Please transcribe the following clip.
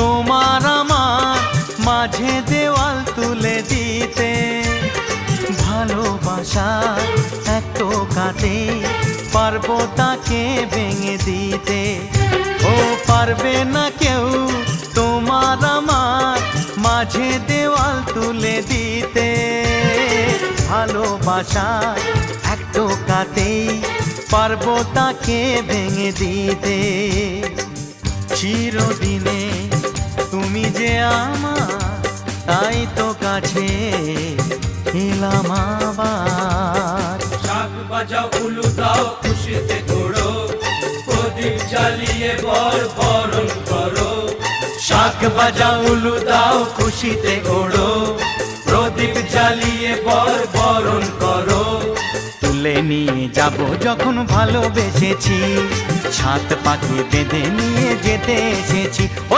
তোমার আমার মাঝে দেওয়াল তুলে দিতে। ভালোবাসা এক টোকাতে পারবো তাকে ভেঙে দিতে। ও পারবে না কেউ তোমার আমার মাঝে দেওয়াল তুলে দিতে। ভালোবাসা এক টোকাতেই পারবো তাকে ভেঙে দিতে। চিরদিনে তুমি যে আমার, তাই তো কাছে এলাম আবার। শাক বাজাও উলু দাও খুশিতে ঘোড়ো, প্রদীপ জ্বালিয়ে বরণ করো। শাক বাজাও উলু দাও খুশিতে ঘোড়ো, প্রদীপ জ্বালিয়ে বরণ করো। তুলে নিয়ে যাব যখন ভালোবেসেছি, ছাদ পাখি বেঁধে নিয়ে যেতে এসেছি। ও